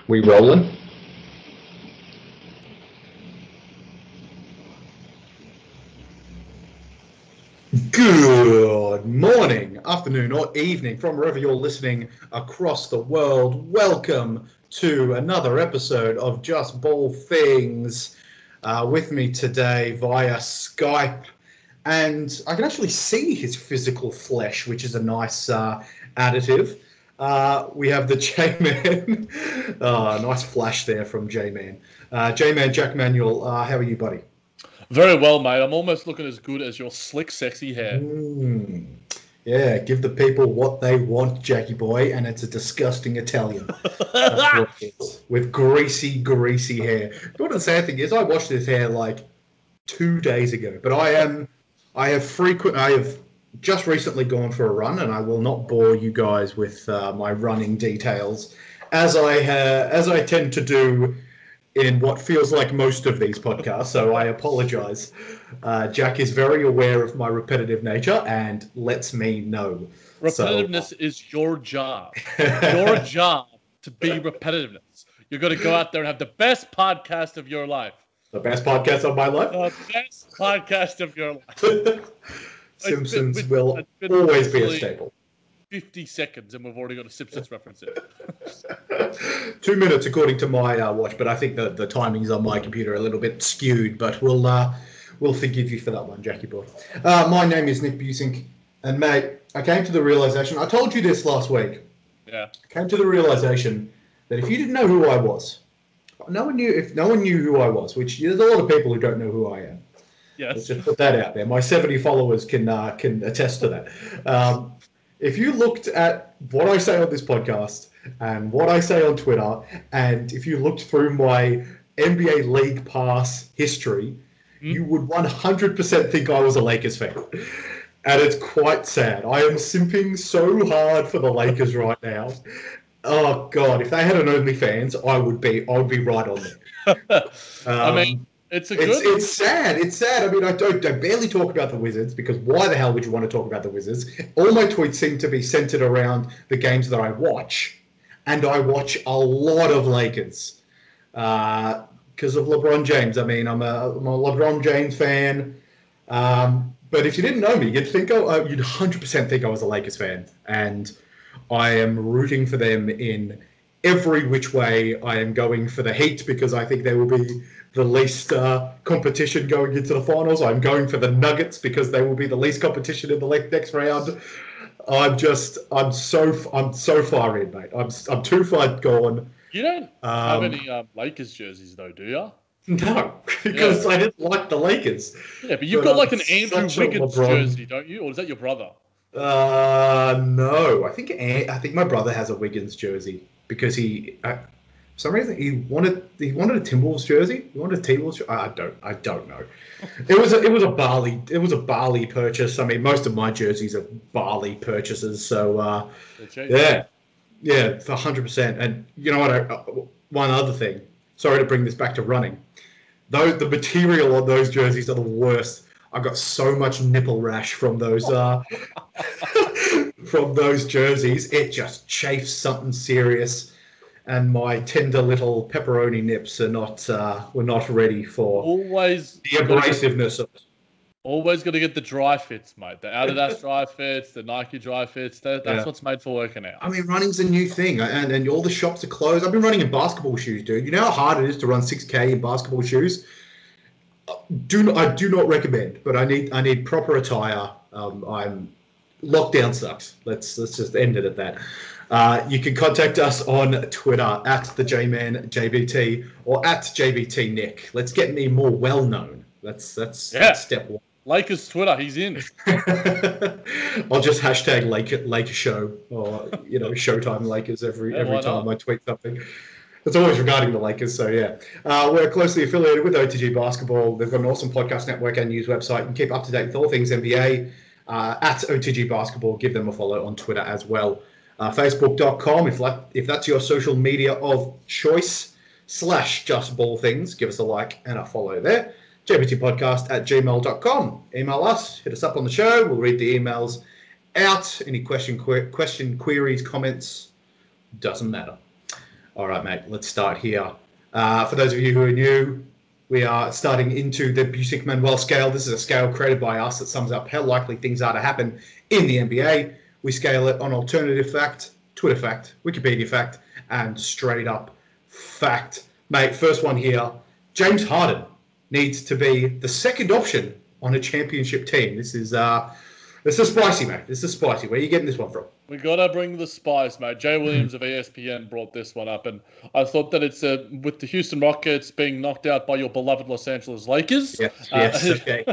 We rolling? Good morning, afternoon, or evening from wherever you're listening across the world. Welcome to another episode of Just Ball Things. With me today via Skype, and I can actually see his physical flesh, which is a nice additive. We have the J-Man. Nice flash there from J-Man. J-Man, Jack Manuel, how are you, buddy? Very well, mate. I'm almost looking as good as your slick, sexy hair. Yeah, give the people what they want, Jackie boy, and it's a disgusting Italian. That's what it is. With greasy, greasy hair. You know what the sad thing is? I washed this hair like 2 days ago, but I have just recently gone for a run, and I will not bore you guys with my running details, as I tend to do in what feels like most of these podcasts, so I apologize. Jack is very aware of my repetitive nature and lets me know. Repetitiveness is your job. Your job to be repetitiveness. You're going to go out there and have the best podcast of your life. The best podcast of my life? The best podcast of your life. Simpsons will always be a staple. 50 seconds and we've already got a Simpsons reference in. 2 minutes according to my watch, but I think the timings on my computer are a little bit skewed, but we'll forgive you for that one, Jackie boy. My name is Nick Busink, and mate, I came to the realization, I told you this last week. Yeah. I came to the realization that if you didn't know who I was, if no one knew who I was, which there's a lot of people who don't know who I am. Yes. Let's just put that out there. My 70 followers can attest to that. If you looked at what I say on this podcast and what I say on Twitter, and if you looked through my NBA League Pass history, you would 100% think I was a Lakers fan. And it's quite sad. I am simping so hard for the Lakers right now. Oh, God, if they had an OnlyFans, I would be right on there. It's sad. It's sad. I mean, I barely talk about the Wizards because why the hell would you want to talk about the Wizards? All my tweets seem to be centered around the games that I watch, and I watch a lot of Lakers because of LeBron James. I mean, I'm a LeBron James fan. But if you didn't know me, you'd 100% think I was a Lakers fan, and I am rooting for them in every which way. I am going for the Heat because I think they will be the least competition going into the finals. I'm going for the Nuggets because they will be the least competition in the next round. I'm so far in, mate. I'm too far gone. You don't have any Lakers jerseys though, do you? No, because I didn't like the Lakers. Yeah, but you've got like an Andrew Wiggins jersey, don't you? Or is that your brother? No. I think my brother has a Wiggins jersey because for some reason he wanted a Timberwolves jersey. He wanted a T-Wolves jersey. I don't know. It was a Barley purchase. I mean, most of my jerseys are Barley purchases. So yeah, for 100%. And you know what? One other thing. Sorry to bring this back to running. Though the material on those jerseys are the worst. I got so much nipple rash from those jerseys. It just chafes something serious. And my tender little pepperoni nips were not ready for the abrasiveness of it. Always got to get the dry fits, mate. The Adidas dry fits, the Nike dry fits. That's what's made for working out. I mean, running's a new thing, and all the shops are closed. I've been running in basketball shoes, dude. You know how hard it is to run 6K in basketball shoes? I do not recommend, but I need proper attire. Lockdown sucks. Let's just end it at that. You can contact us on Twitter at the J-Man JBT or at JBT Nick. Let's get me more well known. That's step one. Lakers Twitter, he's in. I'll just hashtag Laker Show or Showtime Lakers every time I tweet something. It's always regarding the Lakers, so yeah. We're closely affiliated with OTG Basketball. They've got an awesome podcast network and news website. You can keep up to date with all things NBA at OTG Basketball. Give them a follow on Twitter as well. Facebook.com, if that's your social media of choice, /JustBallThings. Give us a like and a follow there. jbtpodcast@gmail.com. Email us, hit us up on the show. We'll read the emails out. Any question, queries, comments, doesn't matter. All right, mate, let's start here. For those of you who are new, we are starting into the Busick-Manuel scale. This is a scale created by us that sums up how likely things are to happen in the NBA. We scale it on alternative fact, Twitter fact, Wikipedia fact, and straight up fact. Mate, first one here. James Harden needs to be the second option on a championship team. This is spicy, mate. This is spicy. Where are you getting this one from? We gotta bring the spice, mate. Jay Williams of ESPN brought this one up, and I thought that it's with the Houston Rockets being knocked out by your beloved Los Angeles Lakers. Yes, okay.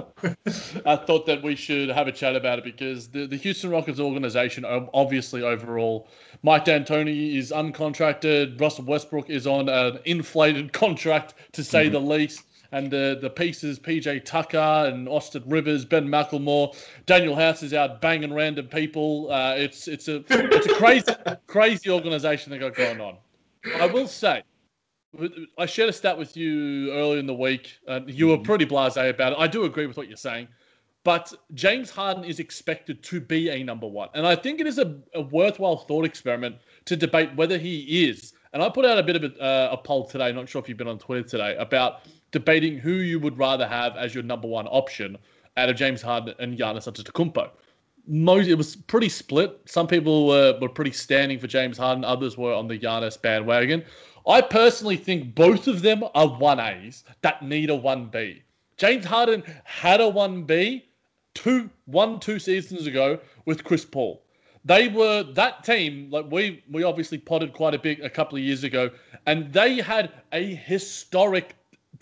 I thought that we should have a chat about it because the Houston Rockets organization, obviously overall, Mike D'Antoni is uncontracted. Russell Westbrook is on an inflated contract, to say the least. And the pieces, PJ Tucker and Austin Rivers, Ben McLemore, Daniel House is out banging random people. It's a crazy organization they got going on. I will say, I shared a stat with you earlier in the week. You were pretty blasé about it. I do agree with what you're saying. But James Harden is expected to be a number one. And I think it is a worthwhile thought experiment to debate whether he is. And I put out a bit of a poll today, not sure if you've been on Twitter today, about debating who you would rather have as your number one option out of James Harden and Giannis Antetokounmpo. It was pretty split. Some people were pretty standing for James Harden. Others were on the Giannis bandwagon. I personally think both of them are 1As that need a 1B. James Harden had a 1B two seasons ago with Chris Paul. They were that team, like we obviously potted quite a couple of years ago, and they had a historic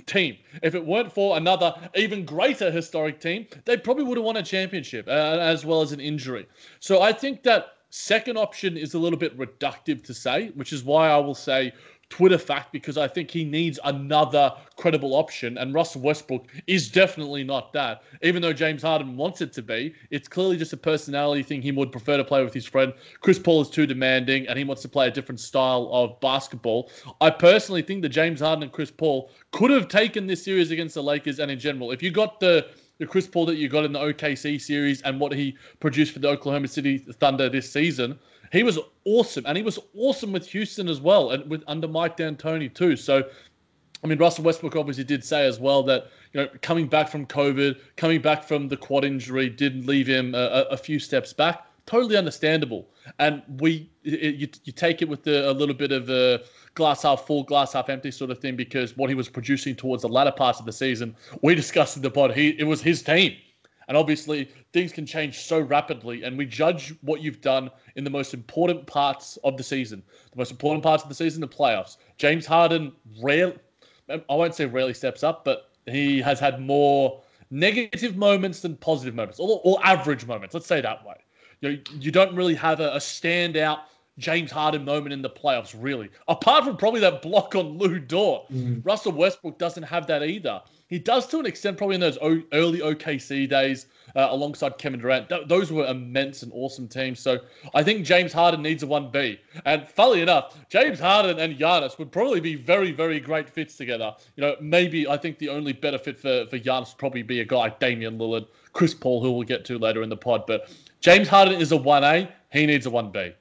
team. If it weren't for another even greater historic team, they probably would have won a championship as well as an injury. So I think that second option is a little bit reductive to say, which is why I will say Twitter fact, because I think he needs another credible option, and Russell Westbrook is definitely not that. Even though James Harden wants it to be, it's clearly just a personality thing. He would prefer to play with his friend. Chris Paul is too demanding, and he wants to play a different style of basketball. I personally think that James Harden and Chris Paul could have taken this series against the Lakers, and in general, if you got the Chris Paul that you got in the OKC series and what he produced for the Oklahoma City Thunder this season, he was awesome, and he was awesome with Houston as well, and under Mike D'Antoni too. So, I mean, Russell Westbrook obviously did say as well that, you know, coming back from COVID, coming back from the quad injury did leave him a few steps back. Totally understandable. And you take it with a little bit of a glass half full, glass half empty sort of thing, because what he was producing towards the latter parts of the season, we discussed in the pod, it was his team. And obviously, things can change so rapidly, and we judge what you've done in the most important parts of the season. The most important parts of the season, the playoffs. James Harden, I won't say rarely steps up, but he has had more negative moments than positive moments, or average moments. Let's say it that way. You don't really have a standout James Harden moment in the playoffs, really. Apart from probably that block on Lou Dort. Russell Westbrook doesn't have that either. He does to an extent probably in those early OKC days alongside Kevin Durant. Those were immense and awesome teams. So I think James Harden needs a 1B. And funnily enough, James Harden and Giannis would probably be very, very great fits together. You know, maybe I think the only better fit for Giannis would probably be a guy like Damian Lillard, Chris Paul, who we'll get to later in the pod. But James Harden is a 1A. He needs a 1B.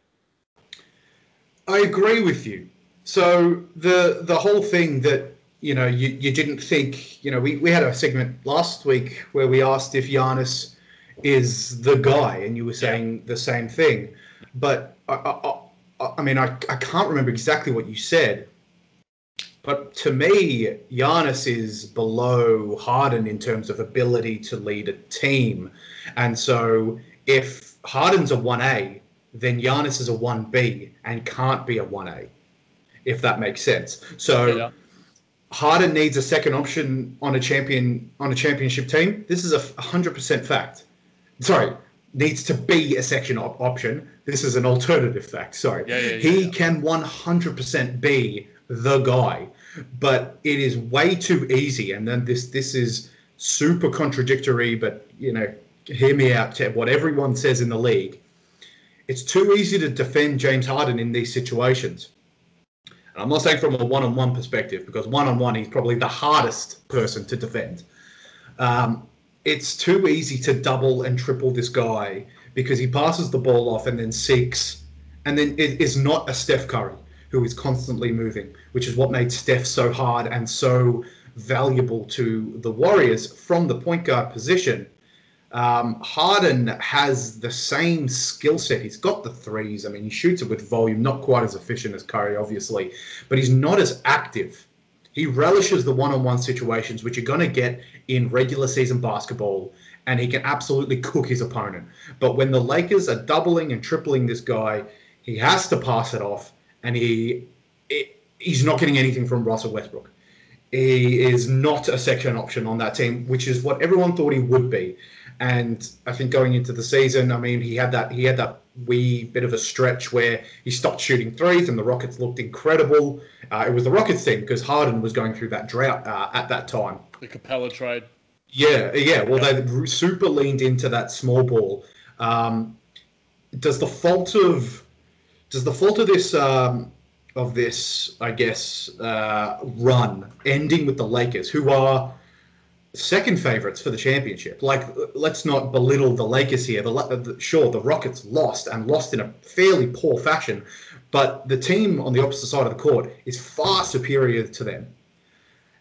I agree with you. So the whole thing that, you know, you didn't think, you know, we had a segment last week where we asked if Giannis is the guy, and you were saying the same thing. But I mean, I can't remember exactly what you said, but to me, Giannis is below Harden in terms of ability to lead a team. And so if Harden's a 1A, then Giannis is a 1B and can't be a 1A, if that makes sense. So Harden needs a second option on a championship team. This is a 100% fact. Sorry, needs to be a second option. This is an alternative fact. Sorry. He can 100% be the guy, but it is way too easy. And then this is super contradictory, but, you know, hear me out, to what everyone says in the league. It's too easy to defend James Harden in these situations. And I'm not saying from a one-on-one perspective, because one-on-one he's probably the hardest person to defend. It's too easy to double and triple this guy because he passes the ball off and then seeks, and then it is not a Steph Curry. who is constantly moving, which is what made Steph so hard and so valuable to the Warriors from the point guard position. Harden has the same skill set. He's got the threes. I mean, he shoots it with volume, not quite as efficient as Curry, obviously, but he's not as active. He relishes the one-on-one situations, which you're going to get in regular season basketball, and he can absolutely cook his opponent. But when the Lakers are doubling and tripling this guy, he has to pass it off, and he's not getting anything from Russell Westbrook. He is not a second option on that team, which is what everyone thought he would be. And I think going into the season, I mean, he had that wee bit of a stretch where he stopped shooting threes and the Rockets looked incredible. It was the Rockets team because Harden was going through that drought at that time. The Capella trade. Yeah. Well, they super leaned into that small ball. Does the fault of this, I guess, run ending with the Lakers, who are second favorites for the championship? Like, let's not belittle the Lakers here. Sure, the Rockets lost in a fairly poor fashion, but the team on the opposite side of the court is far superior to them.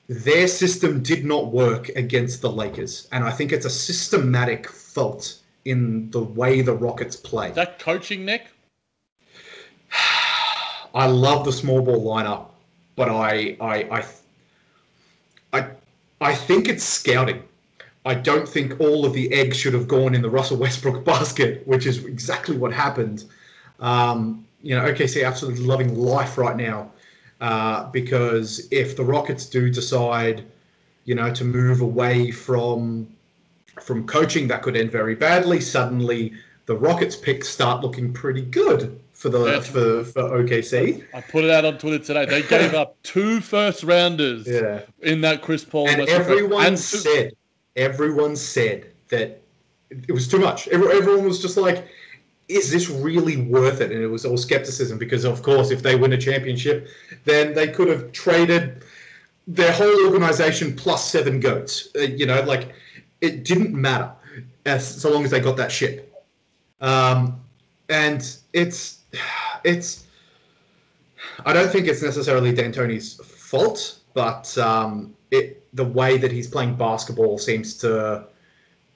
Their system did not work against the Lakers, and I think it's a systematic fault in the way the Rockets play. Is that coaching, Nick? I love the small ball lineup, but I think it's scouting. I don't think all of the eggs should have gone in the Russell Westbrook basket, which is exactly what happened. OKC absolutely loving life right now because if the Rockets do decide, to move away from coaching, that could end very badly. Suddenly, the Rockets picks start looking pretty good for OKC. I put it out on Twitter today. They gave up 2 first-rounders in that Chris Paul. And everyone said that it was too much. Everyone was just like, is this really worth it? And it was all skepticism because, of course, if they win a championship, then they could have traded their whole organization plus 7 GOATs. It didn't matter so long as they got that ship. And it's I don't think it's necessarily D'Antoni's fault, but the way that he's playing basketball seems to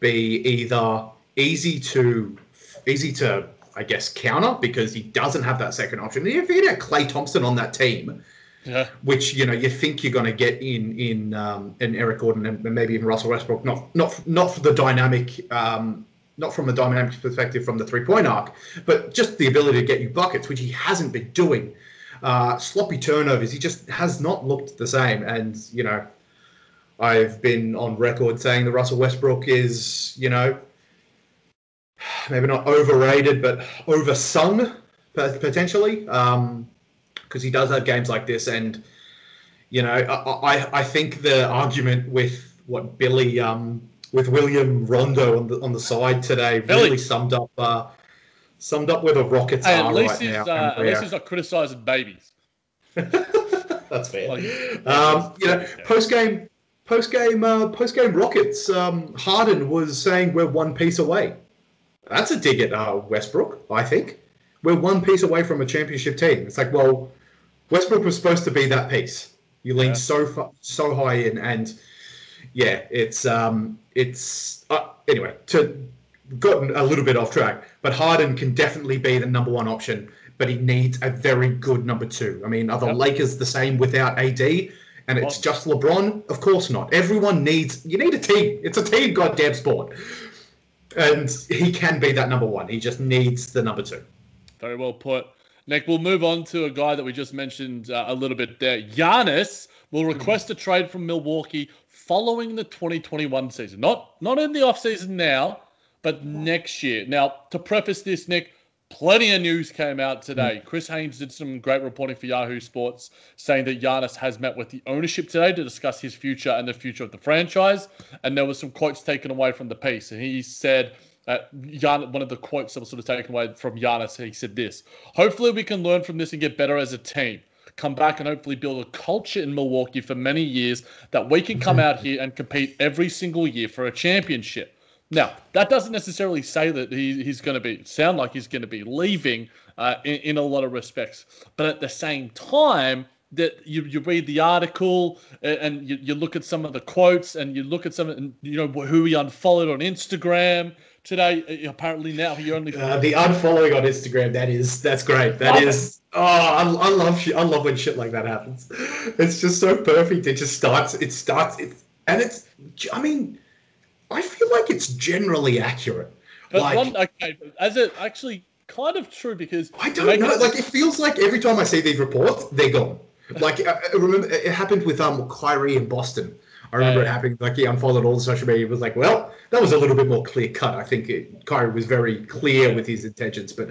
be either easy to I guess counter because he doesn't have that second option. If you had Klay Thompson on that team, which you think you're going to get in Eric Gordon and maybe even Russell Westbrook, not for the dynamic. Not from a dynamic perspective from the three-point arc, but just the ability to get you buckets, which he hasn't been doing. Sloppy turnovers, he just has not looked the same. And, I've been on record saying that Russell Westbrook is, maybe not overrated, but oversung, potentially, because he does have games like this. And, I think the argument with what Billy... with William Rondo on the side today, really summed up where the Rockets are right now. At least he's not criticising babies. That's fair. Post-game Rockets, Harden was saying we're one piece away. That's a dig at Westbrook, I think. We're one piece away from a championship team. It's like, well, Westbrook was supposed to be that piece. You leaned so high in, and anyway, gotten a little bit off track, but Harden can definitely be the number 1 option, but he needs a very good number 2. I mean, are the Lakers the same without AD? And it's just LeBron? Of course not. You need a team. It's a team goddamn sport. And he can be that number 1. He just needs the number 2. Very well put. Nick, we'll move on to a guy that we just mentioned a little bit there. Giannis will request a trade from Milwaukee following the 2021 season. Not in the offseason now, but next year. Now, to preface this, Nick, plenty of news came out today. Chris Haynes did some great reporting for Yahoo Sports saying that Giannis has met with the ownership today to discuss his future and the future of the franchise. And there were some quotes taken away from the piece. And he said, one of the quotes that was sort of taken away from Giannis, he said this: "Hopefully we can learn from this and get better as a team. Come back and hopefully build a culture in Milwaukee for many years that we can come out here and compete every single year for a championship. Now, that doesn't necessarily say that he's going to sound like he's going to be leaving in a lot of respects. But at the same time, that you read the article and you look at some of the quotes and you look at who he unfollowed on Instagram today. Apparently now he only the unfollowing on Instagram. That's great. That is. Oh, I love when shit like that happens. It's just so perfect. It starts. I mean, I feel like it's generally accurate. But as it actually kind of true because I don't know. Like it feels like every time I see these reports, they're gone. Like I remember it happened with Kyrie in Boston. I remember it happening. Like he unfollowed all the social media. It was like, well, that was a little bit more clear cut. I think Kyrie was very clear with his intentions, but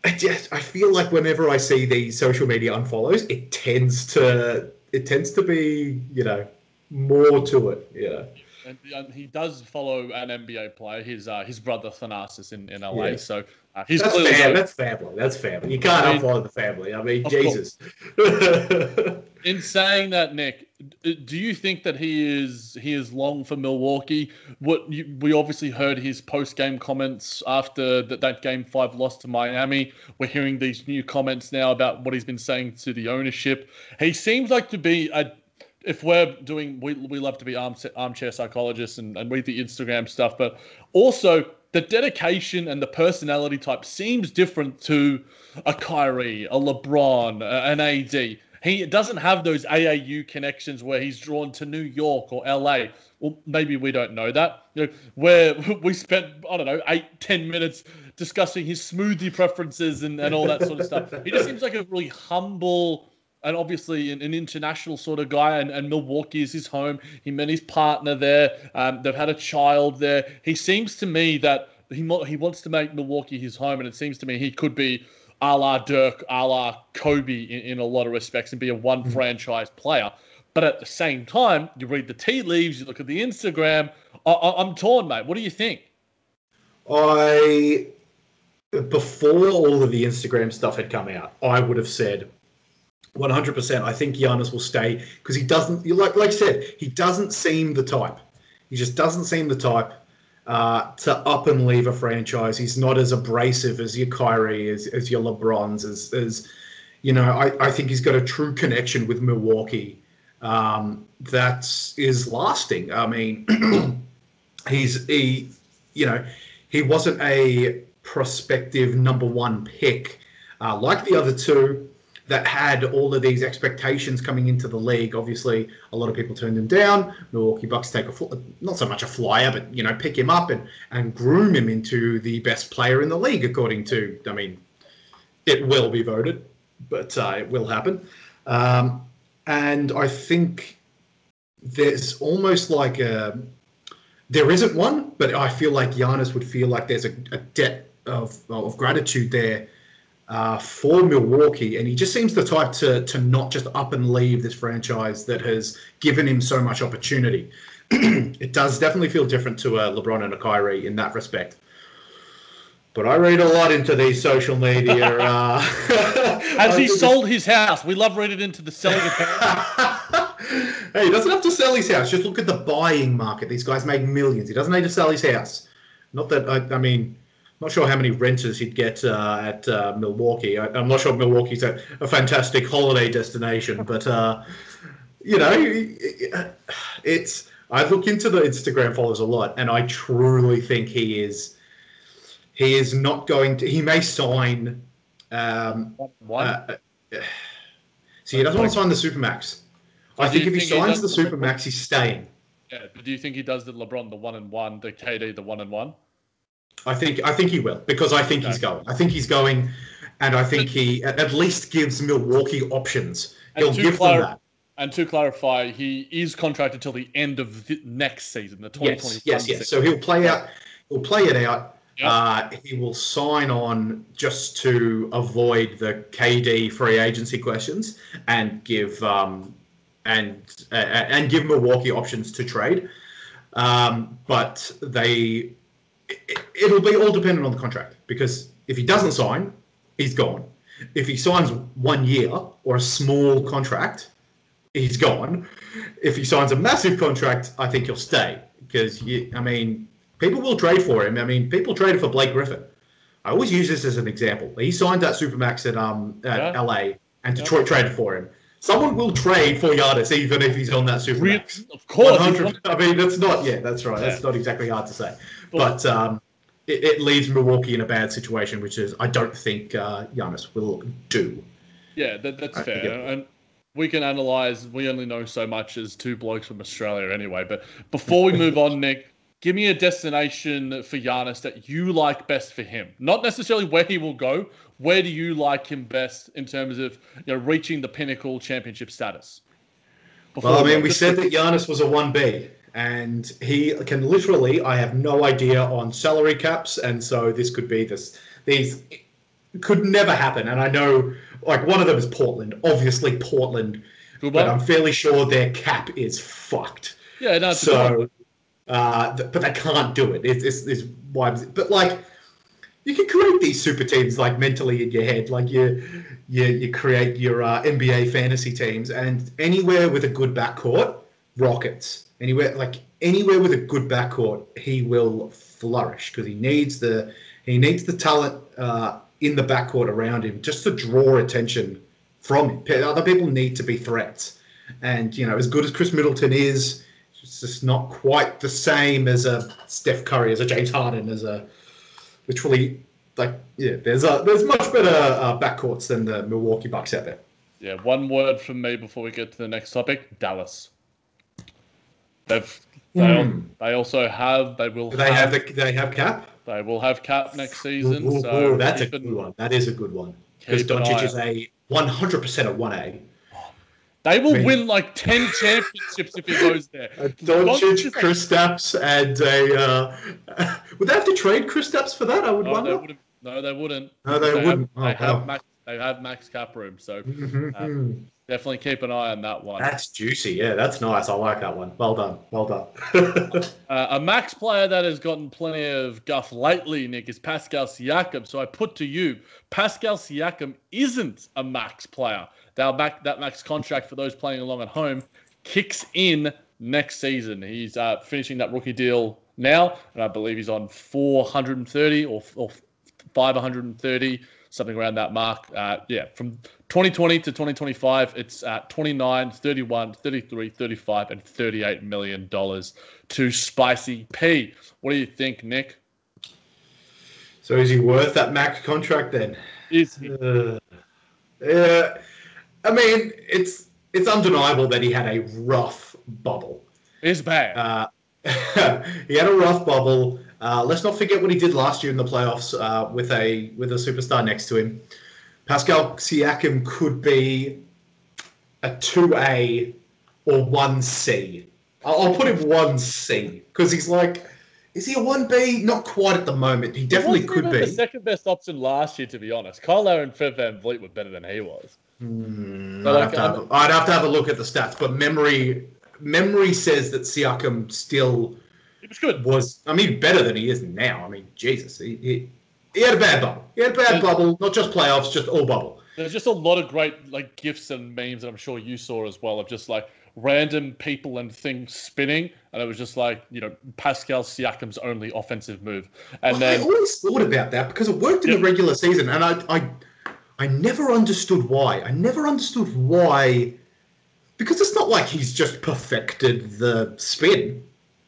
I feel like whenever I see these social media unfollows, it tends to be more to it. Yeah. And he does follow an NBA player, his brother Thanasis in LA. Yeah. So he's that's clearly family. That's family. You can't unfollow the family. I mean, Jesus. In saying that, Nick, do you think that he is long for Milwaukee? We obviously heard his post-game comments after that Game 5 loss to Miami. We're hearing these new comments now about what he's been saying to the ownership. He seems like to be if we're doing, we love to be armchair psychologists and read the Instagram stuff, but also the dedication and the personality type seems different to a Kyrie, a LeBron, an AD. He doesn't have those AAU connections where he's drawn to New York or LA. Well, maybe we don't know that. Where we spent, 8-10 minutes discussing his smoothie preferences and all that sort of stuff. He just seems like a really humble and obviously an international sort of guy, and Milwaukee is his home. He met his partner there. They've had a child there. He seems to me that he wants to make Milwaukee his home, and it seems to me he could be a la Dirk, a la Kobe in a lot of respects and be a one-franchise player. But at the same time, you read the tea leaves, you look at the Instagram. I'm torn, mate. What do you think? Before all of the Instagram stuff had come out, I would have said 100%. I think Giannis will stay because he doesn't, like you said, he doesn't seem the type. He just doesn't seem the type to up and leave a franchise. He's not as abrasive as your Kyrie, as your LeBrons, as I think he's got a true connection with Milwaukee that is lasting. I mean, he wasn't a prospective number one pick like the other two that had all of these expectations coming into the league. Obviously, a lot of people turned him down. Milwaukee Bucks take not so much a flyer, but pick him up and groom him into the best player in the league, according to. I mean, it will be voted, but it will happen. And I think there's almost like there isn't one, but I feel like Giannis would feel like there's a debt of gratitude there for Milwaukee, and he just seems the type to not just up and leave this franchise that has given him so much opportunity. It does definitely feel different to a LeBron and a Kyrie in that respect. But I read a lot into these social media. Has he sold his house? We love reading into the selling of house. Hey, he doesn't have to sell his house. Just look at the buying market. These guys make millions. He doesn't need to sell his house. Not that, I mean, not sure how many renters he'd get at Milwaukee. I'm not sure if Milwaukee's a fantastic holiday destination, but it's. I look into the Instagram followers a lot, and I truly think he is not going to. He may sign. What? See, he doesn't want to sign the Supermax. I think if he signs the Supermax, he's staying. Yeah, but do you think he does the LeBron the 1-1, the KD the 1-1? I think he will, because I think he's going. I think he's going, and I think he at least gives Milwaukee options. He'll give them that. And to clarify, he is contracted till the end of the next season, the 2021 yes. season. So he'll play out. He'll play it out. Yep. He will sign on just to avoid the KD free agency questions and give give Milwaukee options to trade. But it'll be all dependent on the contract, because if he doesn't sign, he's gone. If he signs 1 year or a small contract, he's gone. If he signs a massive contract, I think he'll stay, because people will trade for him. I mean, people traded for Blake Griffin. I always use this as an example. He signed that Supermax at LA, and Detroit traded for him. Someone will trade for Giannis, even if he's on that Supermax. Of course. 100%. I mean, that's not, that's right. Yeah. That's not exactly hard to say. But it leaves Milwaukee in a bad situation, which is I don't think Giannis will do. Yeah, that's fair. And we can analyse. We only know so much as two blokes from Australia anyway. But before we move on, Nick, give me a destination for Giannis that you like best for him. Not necessarily where he will go. Where do you like him best in terms of reaching the pinnacle championship status? We said that Giannis was a 1B. And he can literally, I have no idea on salary caps. And so this could be these could never happen. And I know, one of them is Portland. Obviously, Portland. But I'm fairly sure their cap is fucked. Yeah, no, but they can't do it. It's why. But you can create these super teams mentally in your head. You create your NBA fantasy teams, and anywhere with a good backcourt, Rockets. Anywhere with a good backcourt, he will flourish because he needs the talent in the backcourt around him just to draw attention from him. Other people need to be threats, and as good as Chris Middleton is, it's just not quite the same as a Steph Curry, as a James Harden, as a literally there's much better backcourts than the Milwaukee Bucks out there. Yeah, one word from me before we get to the next topic: Dallas. They also have. They will have cap. They will have cap next season. That's a good one. That is a good one. Because Doncic is a 100% a 1A. They will win 10 championships if he goes there. Doncic, Kristaps, and would they have to trade Kristaps for that? I would wonder. No, they wouldn't. No, they wouldn't. They have max cap room, so definitely keep an eye on that one. That's juicy. Yeah, that's nice. I like that one. Well done. A max player that has gotten plenty of guff lately, Nick, is Pascal Siakam. So I put to you, Pascal Siakam isn't a max player. That max contract for those playing along at home kicks in next season. He's finishing that rookie deal now, and I believe he's on 430 or 530. Something around that mark. From 2020 to 2025, it's at 29, 31, 33, 35, and $38 million to Spicy P. What do you think, Nick? So is he worth that max contract then? Is he? I mean, it's undeniable that he had a rough bubble. It's bad. He had a rough bubble. Let's not forget what he did last year in the playoffs with a superstar next to him. Pascal Siakam could be a 2A or 1C. I'll put him 1C because he's is he a 1B? Not quite at the moment. He definitely could be. The second best option last year, to be honest. Kyle Lowry and Fred VanVleet were better than he was. I'd have to have a look at the stats, but memory says that Siakam still... He was good. Better than he is now. I mean, Jesus. He had a bad bubble. He had a bad bubble, not just playoffs, just all bubble. There's just a lot of great GIFs and memes that I'm sure you saw as well of just random people and things spinning. And it was just Pascal Siakam's only offensive move. And then I always thought about that because it worked in the regular season. And I never understood why. Because it's not like he's just perfected the spin.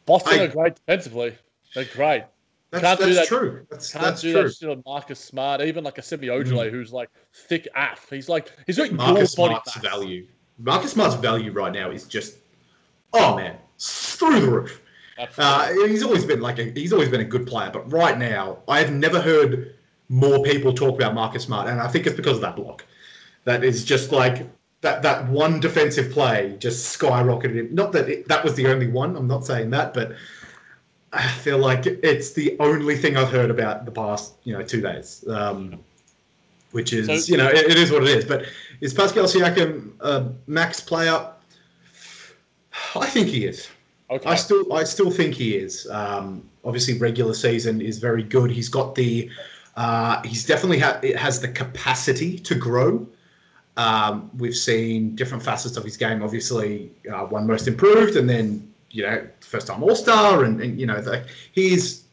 Boston are great defensively. They're great. That's true. That's do true. that shit on Marcus Smart. Even a Semi Ojeleye who's thick AF. He's got Marcus Smart's value. Marcus Smart's value right now is just through the roof. He's always been a good player, but right now I have never heard more people talk about Marcus Smart, and I think it's because of that block. That is just that one defensive play just skyrocketed him. Not that that was the only one. I'm not saying that, but I feel like it's the only thing I've heard about the past 2 days. Which is it is what it is. But is Pascal Siakam a max player? I think he is. Okay. I still think he is. Obviously, regular season is very good. He's got the. He's definitely has the capacity to grow. We've seen different facets of his game. Obviously, one most improved, and then first time All-Star, and he's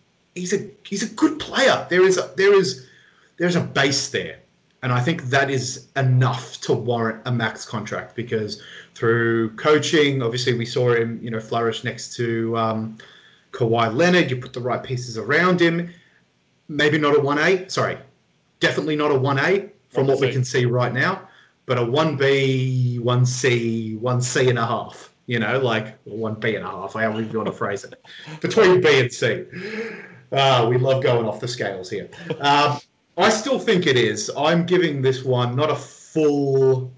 a good player. There's a base there, and I think that is enough to warrant a max contract, because through coaching, obviously we saw him flourish next to Kawhi Leonard. You put the right pieces around him. Maybe not a 1A. Sorry, definitely not a 1A from what we can see right now, but a 1B, 1C, 1C and a half. Like 1B and a half. However you want to phrase it, between B and C. We love going off the scales here. I still think it is. I'm giving this one not a full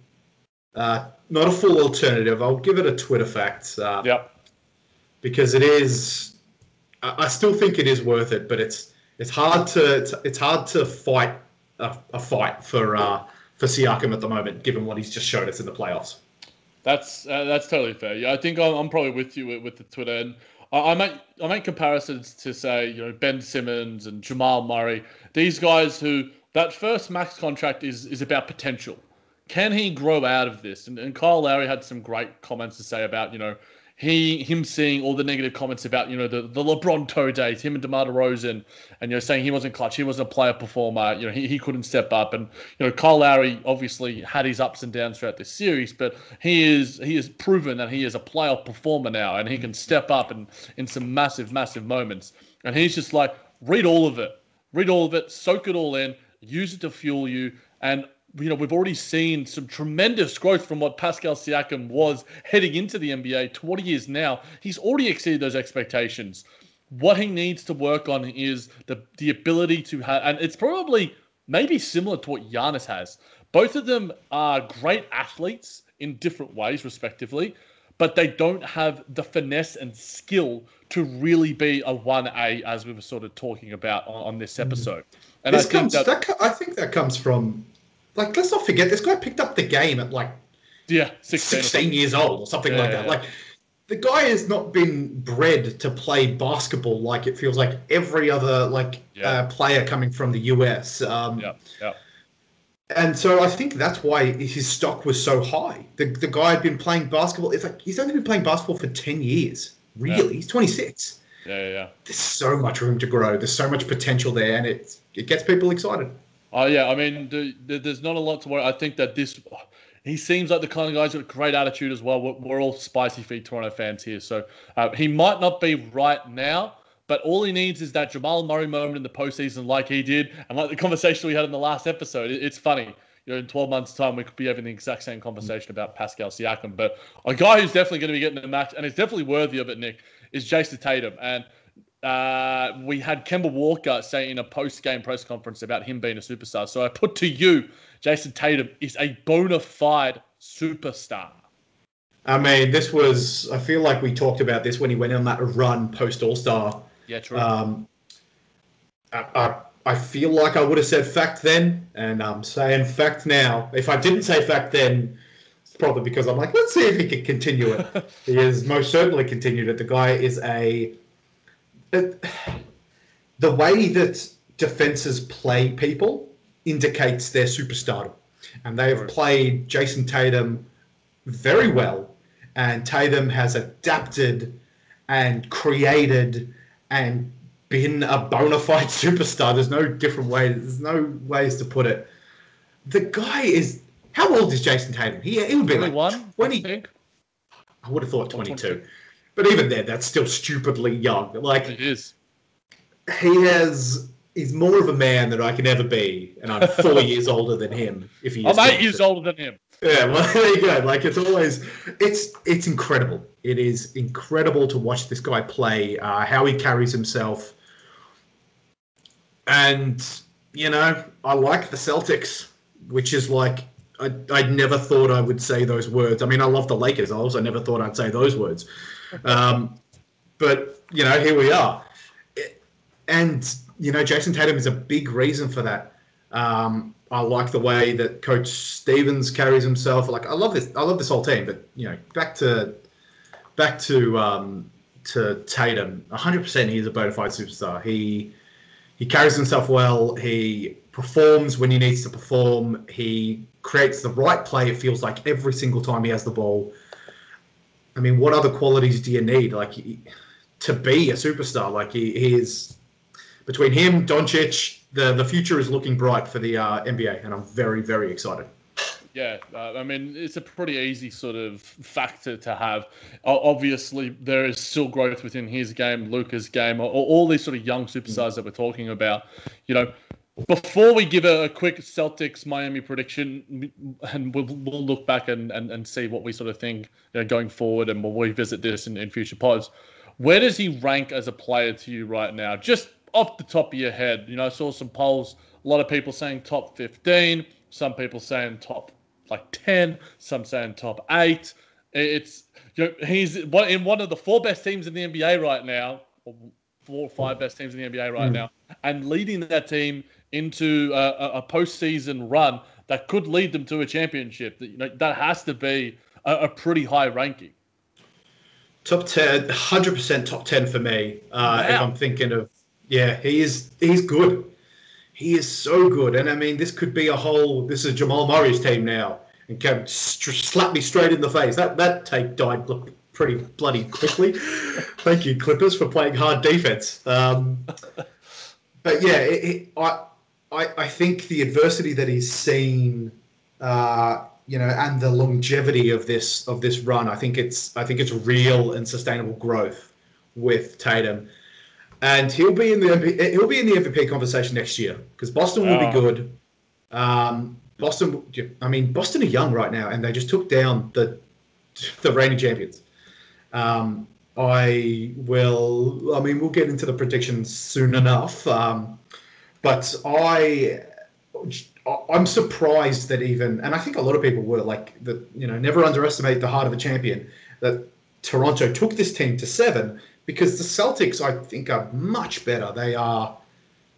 alternative. I'll give it a Twitter fact. Because it is. I still think it is worth it, but it's hard to fight a fight for Siakam at the moment, given what he's just showed us in the playoffs. That's totally fair. Yeah, I think I'm probably with you with the Twitter, and I make comparisons to, say, Ben Simmons and Jamal Murray. These guys who that first max contract is about potential. Can he grow out of this? And Kyle Lowry had some great comments to say about him seeing all the negative comments about the LeBron toe days, him and DeMar DeRozan, and saying he wasn't clutch, he wasn't a player performer, he couldn't step up, and Kyle Lowry obviously had his ups and downs throughout this series, but he has proven that he is a playoff performer now, and he can step up in some massive moments, and he's just like, read all of it, soak it all in, use it to fuel you, and we've already seen some tremendous growth from what Pascal Siakam was heading into the NBA to what he is now. He's already exceeded those expectations. What he needs to work on is the ability to have, and it's probably maybe similar to what Giannis has. Both of them are great athletes in different ways, respectively, but they don't have the finesse and skill to really be a 1A, as we were sort of talking about on this episode. And I think that comes from. Like, let's not forget, this guy picked up the game at 16 years old or something like that. Yeah. Like, the guy has not been bred to play basketball like it feels like every other player coming from the US. And so I think that's why his stock was so high. The guy had been playing basketball. It's like he's only been playing basketball for 10 years. Really, he's 26. Yeah. There's so much room to grow. There's so much potential there, and it gets people excited. Oh, yeah. I mean, there's not a lot to worry. I think that he seems like the kind of guy who's got a great attitude as well. We're all spicy feed Toronto fans here. So he might not be right now, but all he needs is that Jamal Murray moment in the postseason like he did, and like the conversation we had in the last episode. It's funny. In 12 months' time, we could be having the exact same conversation about Pascal Siakam. But a guy who's definitely going to be getting a match, and is definitely worthy of it, Nick, is Jayson Tatum. And we had Kemba Walker say in a post-game press conference about him being a superstar. So I put to you, Jayson Tatum is a bona fide superstar. I mean, I feel like we talked about this when he went on that run post-All-Star. Yeah, true. I feel like I would have said fact then, and I'm saying fact now. If I didn't say fact then, it's probably because I'm like, let's see if he can continue it. He has most certainly continued it. The guy is the way that defenses play people indicates their superstardom. And they have played Jayson Tatum very well. And Tatum has adapted and created and been a bona fide superstar. There's no different way. There's no ways to put it. The guy is... How old is Jayson Tatum? He would be 21, like 20. I think. I would have thought 22. But even then, that's still stupidly young. Like, it is. He's more of a man than I can ever be, and I'm 4 years older than him. I'm 8 years older than him. Yeah, well, there you go. Like, it's incredible. It is incredible to watch this guy play, how he carries himself. And, I like the Celtics, which is like, I never thought I would say those words. I mean, I love the Lakers. I also never thought I'd say those words. But, here we are. And, Jayson Tatum is a big reason for that. I like the way that Coach Stevens carries himself. Like, I love this whole team. But, back to Tatum. 100% he's a bona fide superstar. He carries himself well. He performs when he needs to perform. He creates the right play, it feels like, every single time he has the ball. I mean, what other qualities do you need? Like, to be a superstar? Like, he is between him, Doncic. The future is looking bright for the NBA, and I'm very, very excited. Yeah, I mean, it's a pretty easy sort of factor to have. Obviously, there is still growth within his game, Luka's game, all these sort of young superstars that we're talking about. You know, before we give a quick Celtics-Miami prediction, and we'll look back and see what we sort of think going forward, and we'll revisit this in future pods. Where does he rank as a player to you right now? Just off the top of your head, I saw some polls. A lot of people saying top 15, some people saying top 10, some saying top 8. It's he's in one of the 4 best teams in the NBA right now, or 4 or 5 best teams in the NBA right now, and leading that team into a postseason run that could lead them to a championship. That has to be a pretty high ranking. Top 10, 100% top 10 for me. Wow. If I'm thinking of, he's good. He is so good. And I mean, this could be this is Jamal Murray's team now. And Kev slapped me straight in the face. That take died pretty bloody quickly. Thank you, Clippers, for playing hard defense. But yeah, I think the adversity that he's seen, and the longevity of this run, I think it's real and sustainable growth with Tatum. And he'll be in the MVP conversation next year because Boston will be good. Boston are young right now, and they just took down the reigning champions. We'll get into the predictions soon enough. But I'm surprised that and I think a lot of people were never underestimate the heart of a champion, that Toronto took this team to 7. Because the Celtics, I think, are much better. They are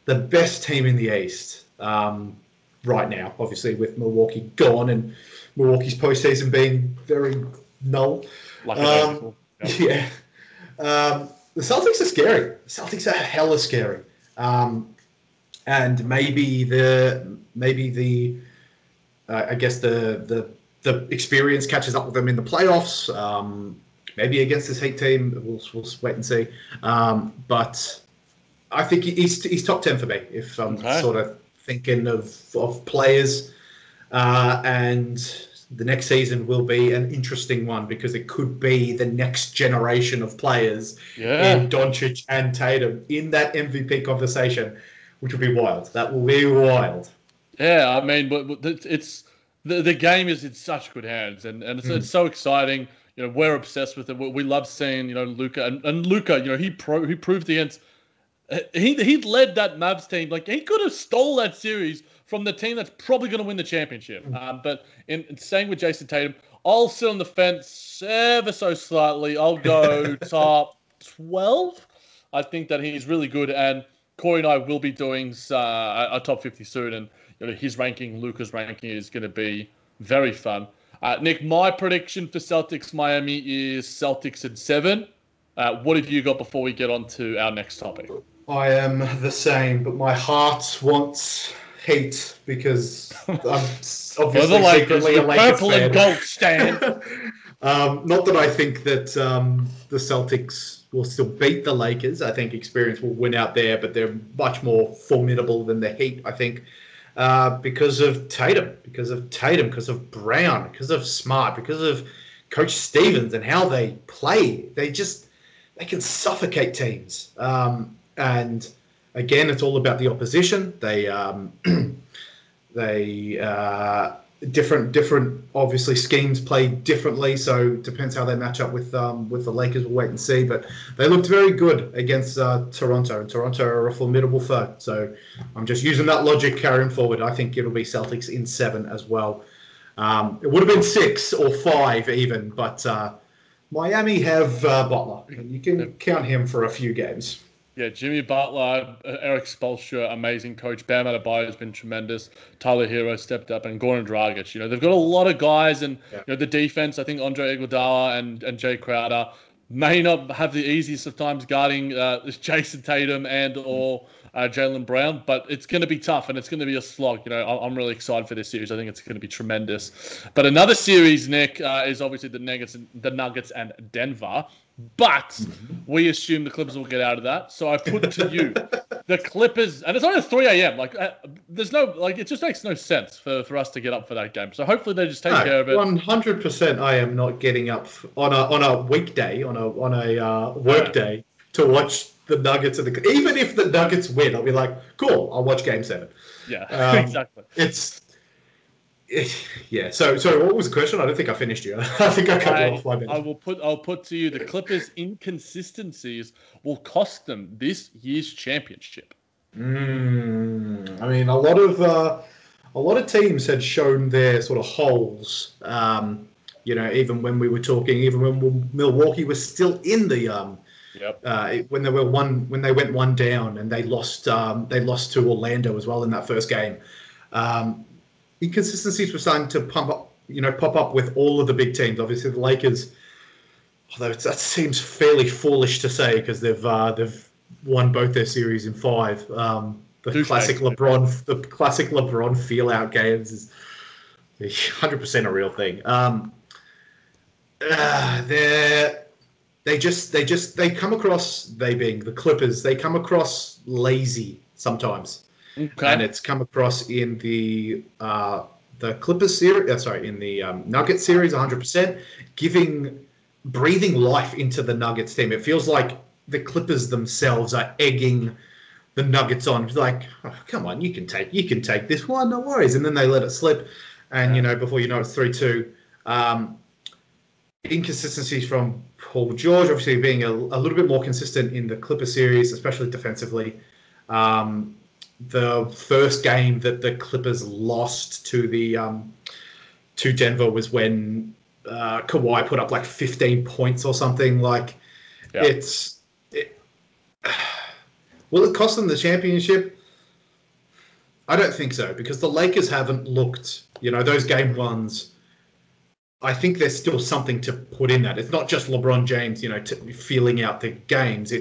the best team in the East right now, obviously, with Milwaukee gone and Milwaukee's postseason being very null. The Celtics are scary. The Celtics are hella scary. And maybe the experience catches up with them in the playoffs. Maybe against this Heat team, we'll wait and see. But I think he's top 10 for me if I'm sort of thinking of players. And the next season will be an interesting one because it could be the next generation of players in Doncic and Tatum in that MVP conversation, which will be wild. That will be wild. Yeah, I mean, but it's the game is in such good hands, and it's so exciting. We're obsessed with it. We love seeing, Luka. And Luka, he proved against... He led that Mavs team. He could have stole that series from the team that's probably going to win the championship. But in saying with Jayson Tatum, I'll sit on the fence ever so slightly. I'll go top 12. I think that he's really good. And Corey and I will be doing a top 50 soon. And his ranking, Luka's ranking, is going to be very fun. Nick, my prediction for Celtics-Miami is Celtics in 7. What have you got before we get on to our next topic? I am the same, but my heart wants Heat because I'm obviously secretly a Lakers purple fan. And gold stand. Not that I think that the Celtics will still beat the Lakers. I think experience will win out there, but they're much more formidable than the Heat, I think. Because of Tatum, because of Brown, because of Smart, because of Coach Stevens and how they play. They can suffocate teams. And again, it's all about the opposition. Different obviously schemes play differently, so it depends how they match up with the Lakers. We'll wait and see, but they looked very good against Toronto, and Toronto are a formidable foe. So I'm just using that logic carrying forward. I think it'll be Celtics in 7 as well. It would have been 6 or 5 even, but Miami have Butler, and you can count him for a few games. Yeah, Jimmy Butler, Eric Spoelstra, amazing coach. Bam Adebayo has been tremendous. Tyler Hero stepped up, and Goran Dragic. They've got a lot of guys, and the defense. I think Andre Iguodala and Jay Crowder may not have the easiest of times guarding Jayson Tatum and or Jaylen Brown, but it's going to be tough and it's going to be a slog. I'm really excited for this series. I think it's going to be tremendous. But another series, Nick, is obviously the Nuggets and Denver. But we assume the Clippers will get out of that. So I put to you the Clippers, and it's only 3 a.m. There's no, it just makes no sense for us to get up for that game. So hopefully they just take care of it. 100% I am not getting up on a weekday, on a work day to watch the Nuggets. Even if the Nuggets win, I'll be like, cool, I'll watch Game 7. Yeah, exactly. Yeah. So what was the question? I don't think I finished you. I think I cut off 5 minutes. I'll put to you the Clippers' inconsistencies will cost them this year's championship. I mean, a lot of teams had shown their sort of holes. Even when we were talking, even when Milwaukee was still in the when they went one down and they lost to Orlando as well in that first game. Inconsistencies were starting to pop up with all of the big teams. Obviously, the Lakers, although that seems fairly foolish to say because they've won both their series in 5. The classic LeBron feel-out games is 100% a real thing. They come across, they being the Clippers, they come across lazy sometimes. Okay. And it's come across in the Clippers series, in the Nuggets series 100%, breathing life into the Nuggets team. It feels like the Clippers themselves are egging the Nuggets on. It's like, oh, come on, you can take this one, no worries. And then they let it slip. And, before you know it's 3-2. Inconsistencies from Paul George, obviously being a little bit more consistent in the Clipper series, especially defensively. The first game that the Clippers lost to Denver was when Kawhi put up 15 points or something. Will it cost them the championship? I don't think so, because the Lakers haven't looked, those game ones. I think there's still something to put in that. It's not just LeBron James, feeling out the games.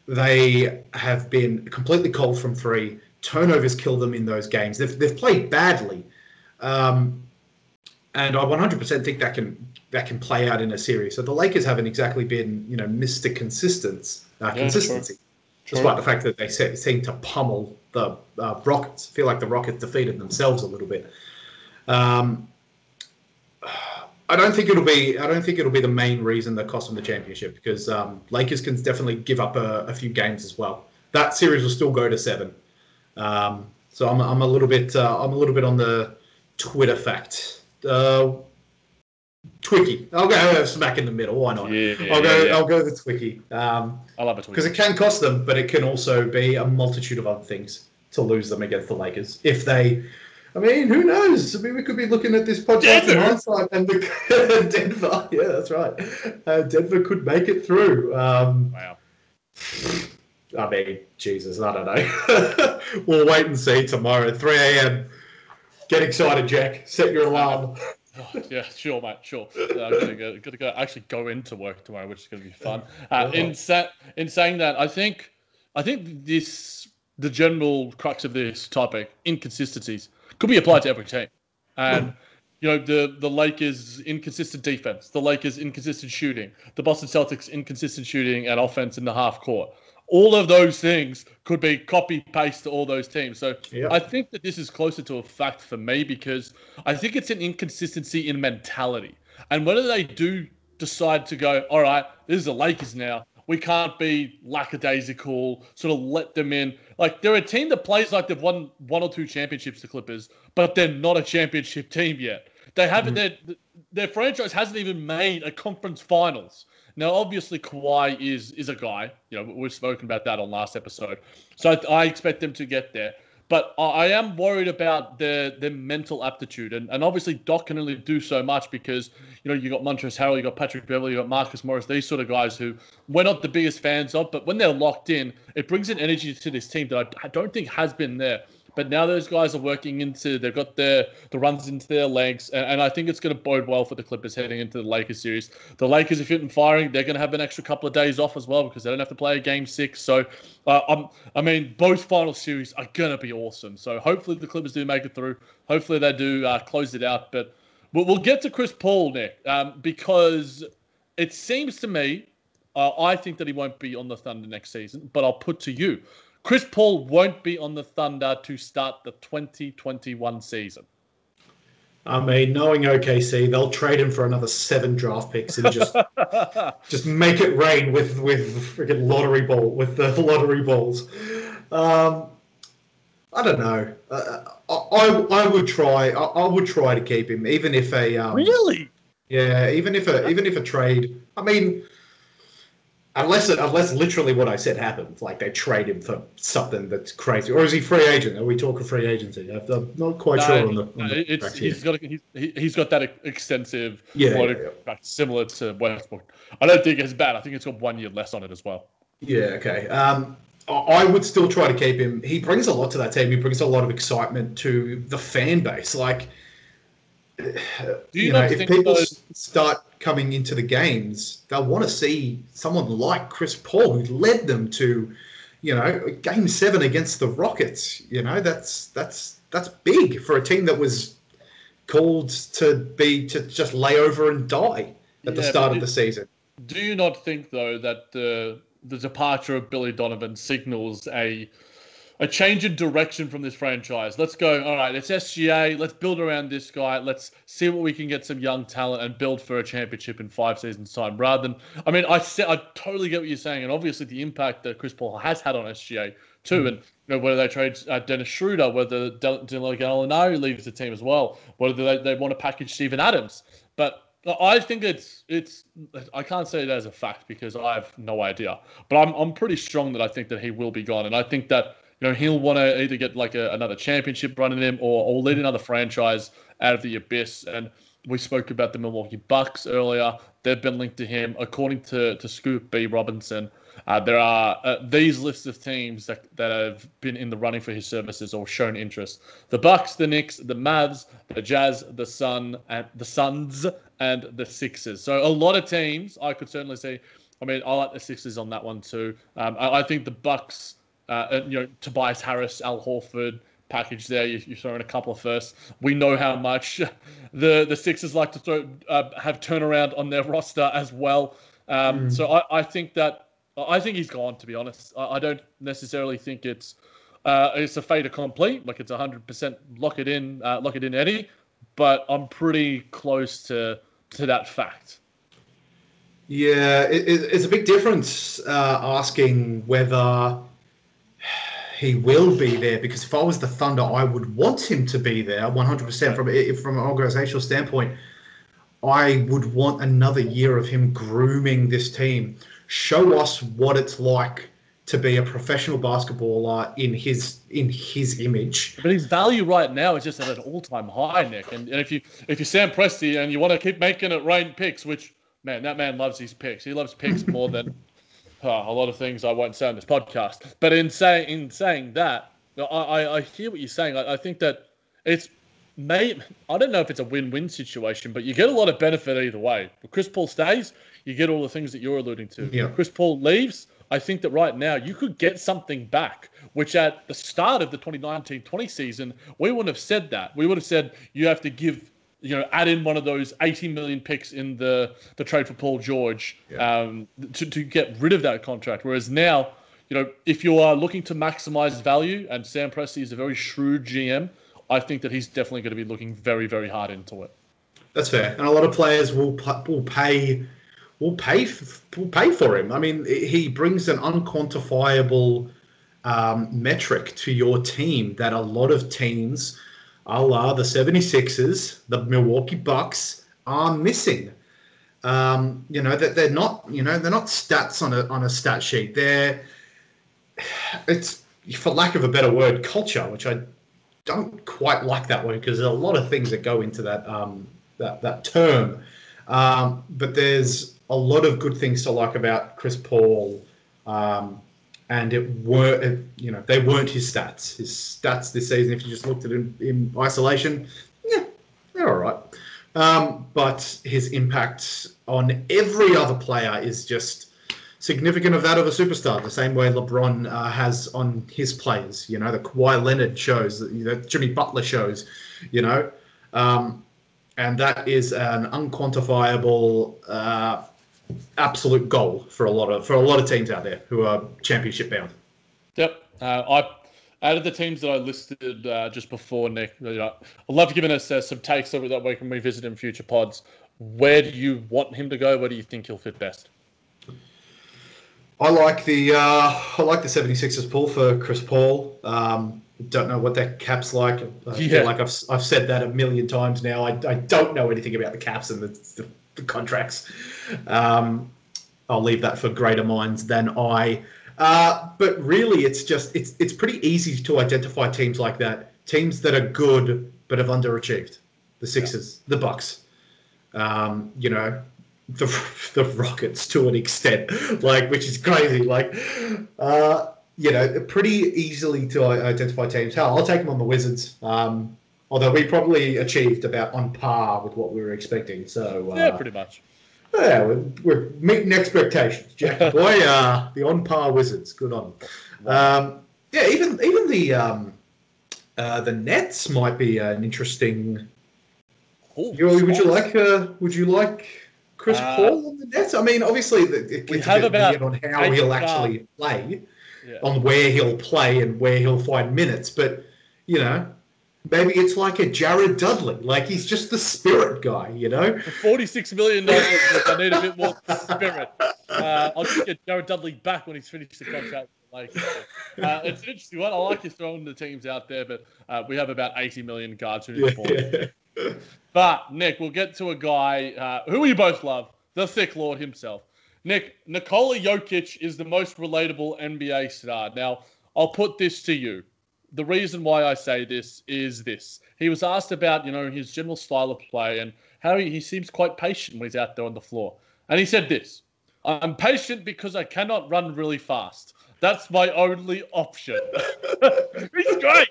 They have been completely cold from 3. Turnovers kill them in those games. They've played badly, and I 100% think that can play out in a series. So the Lakers haven't exactly been, Mr. Consistency, despite the fact that they seem to pummel the Rockets. I feel like the Rockets defeated themselves a little bit. I don't think it'll be the main reason that cost them the championship, because Lakers can definitely give up a few games as well. That series will still go to 7. So I'm a little bit on the Twitter fact. Twiggy. I'll go smack in the middle. Why not? I'll go the Twiggy. I love it because it can cost them, but it can also be a multitude of other things to lose them against the Lakers if they. I mean, who knows? I mean, we could be looking at this podcast in hindsight, and Denver. Yeah, that's right. Denver could make it through. Wow. I mean, Jesus, I don't know. We'll wait and see tomorrow at 3 a.m. Get excited, Jack. Set your alarm. Yeah, sure, mate. Sure. I'm gonna go. Actually, go into work tomorrow, which is gonna be fun. In saying that, I think the general crux of this topic, inconsistencies, could be applied to every team. And, the Lakers' inconsistent defense, the Lakers' inconsistent shooting, the Boston Celtics' inconsistent shooting and offense in the half court. All of those things could be copy-paste to all those teams. So I think that this is closer to a fact for me, because I think it's an inconsistency in mentality. And whether they do decide to go, all right, this is the Lakers now, we can't be lackadaisical, sort of let them in. They're a team that plays like they've won 1 or 2 championships, the Clippers, but they're not a championship team yet. They haven't. Their franchise hasn't even made a conference finals. Now, obviously, Kawhi is a guy. We've spoken about that on last episode. So I expect them to get there. But I am worried about their mental aptitude. And obviously, Doc can only do so much because, you got Montrezl Harrell, you got Patrick Beverley, you got Marcus Morris, these sort of guys who we're not the biggest fans of. But when they're locked in, it brings an energy to this team that I don't think has been there. But now those guys are working they've got the runs into their legs, and I think it's going to bode well for the Clippers heading into the Lakers series. The Lakers, if fit and firing, they're going to have an extra couple of days off as well because they don't have to play a Game 6. So, both final series are going to be awesome. So hopefully the Clippers do make it through. Hopefully they do close it out. But we'll get to Chris Paul, Nick, because it seems to me, I think that he won't be on the Thunder next season, but I'll put to you, Chris Paul won't be on the Thunder to start the 2021 season. I mean, knowing OKC, they'll trade him for another 7 draft picks and just make it rain with freaking the lottery balls. I don't know. I would try. I would try to keep him, even if really. Yeah, even if a trade. I mean, unless literally what I said happens, like they trade him for something that's crazy, or is he free agent? Are we talking free agency? I'm not quite sure on the he's got that extensive contract similar to Westbrook. I don't think it's bad. I think it's got 1 year less on it as well. Yeah. Okay. I would still try to keep him. He brings a lot to that team. He brings a lot of excitement to the fan base. Like, if people start coming into the games, they'll want to see someone like Chris Paul, who led them to, Game 7 against the Rockets. That's big for a team that was called to just lay over and die at the start of the season. Do you not think, though, that the departure of Billy Donovan signals a change in direction from this franchise? Let's go, all right, it's SGA. Let's build around this guy. Let's see what we can get some young talent and build for a championship in 5 seasons' time. Rather than, I totally get what you're saying. And obviously the impact that Chris Paul has had on SGA too. And whether they trade Dennis Schroeder, whether Danilo Gallinari leaves the team as well, whether they want to package Steven Adams. But I think it's I can't say it as a fact because I have no idea. But I'm pretty strong that I think that he will be gone. And I think that he'll want to either get like another championship running him or lead another franchise out of the abyss. And we spoke about the Milwaukee Bucks earlier. They've been linked to him. According to Scoop B. Robinson, there are these lists of teams that have been in the running for his services or shown interest: the Bucks, the Knicks, the Mavs, the Jazz, the Suns, and the Sixers. So a lot of teams I could certainly see. I like the Sixers on that one too. I think the Bucks. Tobias Harris, Al Horford package there. You throw in a couple of firsts. We know how much the Sixers like to have turnaround on their roster as well. So I think he's gone. To be honest, I don't necessarily think it's a fait accompli. Like it's 100% lock it in Eddie. But I'm pretty close to that fact. Yeah, it's a big difference asking whether he will be there, because if I was the Thunder, I would want him to be there 100% from an organizational standpoint. I would want another year of him grooming this team. Show us what it's like to be a professional basketballer in his image. But his value right now is just at an all-time high, Nick. And if you're Sam Presti and you want to keep making it rain picks, which, man, that man loves his picks. He loves picks more than a lot of things I won't say on this podcast. But in saying that, I hear what you're saying. I think that I don't know if it's a win-win situation, but you get a lot of benefit either way. If Chris Paul stays, you get all the things that you're alluding to. Yeah. If Chris Paul leaves, I think that right now you could get something back, which at the start of the 2019-20 season, we wouldn't have said that. We would have said you have to give, add in one of those 80 million picks in the trade for Paul George to get rid of that contract. Whereas now, if you are looking to maximize value, and Sam Presti is a very shrewd GM, I think that he's definitely going to be looking very, very hard into it. That's fair, and a lot of players will pay for him. I mean, he brings an unquantifiable metric to your team that a lot of teams, a la the 76ers, the Milwaukee Bucks, are missing. That they're not stats on a stat sheet. It's, for lack of a better word, culture, which I don't quite like that word because there's a lot of things that go into that term. But there's a lot of good things to like about Chris Paul. and they weren't his stats. His stats this season, if you just looked at him in isolation, yeah, they're all right. But his impact on every other player is just significant of that of a superstar, the same way LeBron has on his players. The Kawhi Leonard shows, Jimmy Butler shows, and that is an unquantifiable absolute goal for a lot of teams out there who are championship bound. Yep. Out of the teams that I listed just before, Nick, I'd love to give us some takes so that we can revisit in future pods. Where do you want him to go? Where do you think he'll fit best? I like the 76ers pull for Chris Paul. Don't know what that cap's like. I feel like I've said that a million times now. I don't know anything about the caps and the contracts. I'll leave that for greater minds than I. But really, it's pretty easy to identify teams like that. Teams that are good but have underachieved. The Sixers, the Bucks. The Rockets to an extent, which is crazy. Pretty easily to identify teams. Hell, I'll take them on the Wizards. Although we probably achieved about on par with what we were expecting. So yeah, pretty much. Yeah, we're meeting expectations, Jack boy. The on par Wizards, good on. Even the Nets might be an interesting. Would you like Chris Paul on the Nets? I mean, obviously, it gets a bit weird on how he'll actually play, on where he'll play and where he'll find minutes. But, maybe it's like a Jared Dudley. He's just the spirit guy, For $46 million, I need a bit more spirit. I'll just get Jared Dudley back when he's finished the contract. It's an interesting one. I like you throwing the teams out there, but we have about 80 million guards who need the ball. But, Nick, we'll get to a guy who we both love, the Thick Lord himself. Nick, Nikola Jokic is the most relatable NBA star. Now, I'll put this to you. The reason why I say this is this. He was asked about, his general style of play and how he seems quite patient when he's out there on the floor. And he said this: "I'm patient because I cannot run really fast. That's my only option." He's great.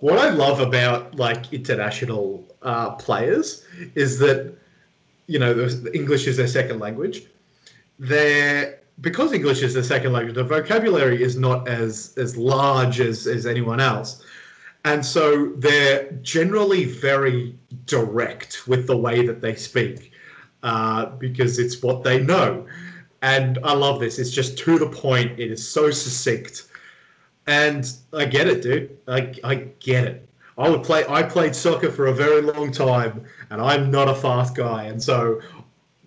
What I love about international players is that English is their second language. Because English is their second language, the vocabulary is not as large as anyone else, and so they're generally very direct with the way that they speak because it's what they know. And I love this. It's just to the point. It is so succinct. And I get it, dude. I get it. I played soccer for a very long time, and I'm not a fast guy. And so,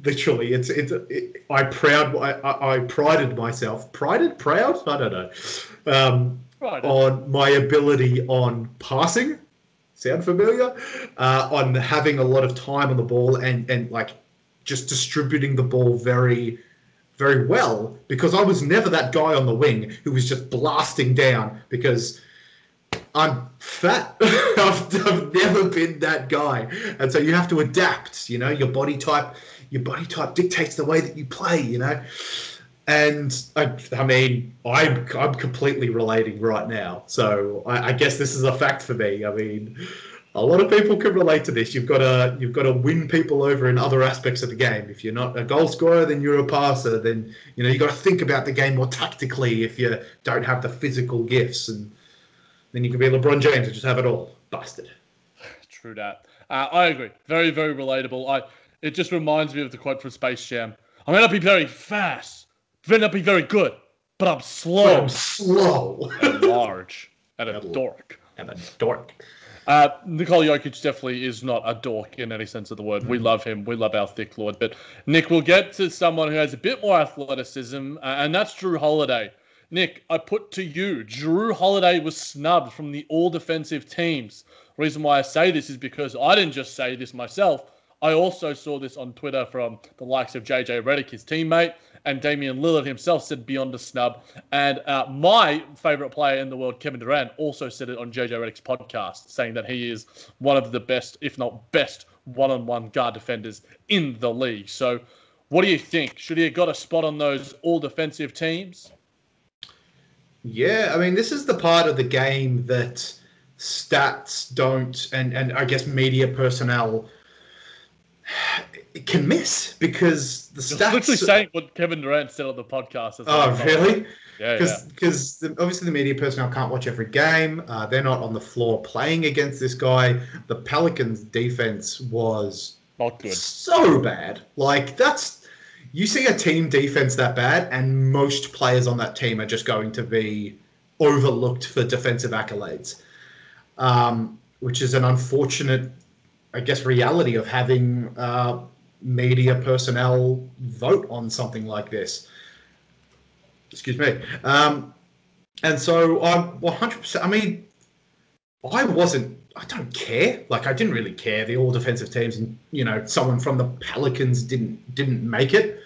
literally, I prided myself. Proud? I don't know. On my ability on passing. Sound familiar? On having a lot of time on the ball and just distributing the ball very, very well, because I was never that guy on the wing who was just blasting down because I'm fat. I've never been that guy. And so you have to adapt, your body type dictates the way that you play, And I'm completely relating right now. So I guess this is a fact for me. I mean, a lot of people can relate to this. You've got to win people over in other aspects of the game. If you're not a goal scorer, then you're a passer. Then you got to think about the game more tactically. If you don't have the physical gifts, and then you can be LeBron James and just have it all. Busted. True that. I agree. Very, very relatable. It just reminds me of the quote from Space Jam. I may not be very fast, may not be very good, but I'm slow. And large. And a dork. Nikola Jokic definitely is not a dork in any sense of the word. We love him. We love our Thick Lord. But, Nick, we'll get to someone who has a bit more athleticism, and that's Jrue Holiday. Nick, I put to you, Jrue Holiday was snubbed from the all-defensive teams. The reason why I say this is because I didn't just say this myself. I also saw this on Twitter from the likes of JJ Redick, his teammate, and Damian Lillard himself said beyond a snub. And my favorite player in the world, Kevin Durant, also said it on JJ Redick's podcast, saying that he is one of the best, if not best, one-on-one guard defenders in the league. So what do you think? Should he have got a spot on those all-defensive teams? Yeah, I mean, this is the part of the game that stats don't, and I guess media personnel can miss because the You're literally stats. saying what Kevin Durant said on the podcast as well. Oh, really? Yeah, yeah. Because obviously the media personnel can't watch every game. They're not on the floor playing against this guy. The Pelicans' defense was Not good. so bad. Like that's you see a team defense that bad, and most players on that team are just going to be overlooked for defensive accolades, which is an unfortunate, I guess, reality of having media personnel vote on something like this. Excuse me. And so I'm 100%. I mean, I wasn't. I don't care. Like I didn't really care. The all defensive teams, and someone from the Pelicans didn't make it.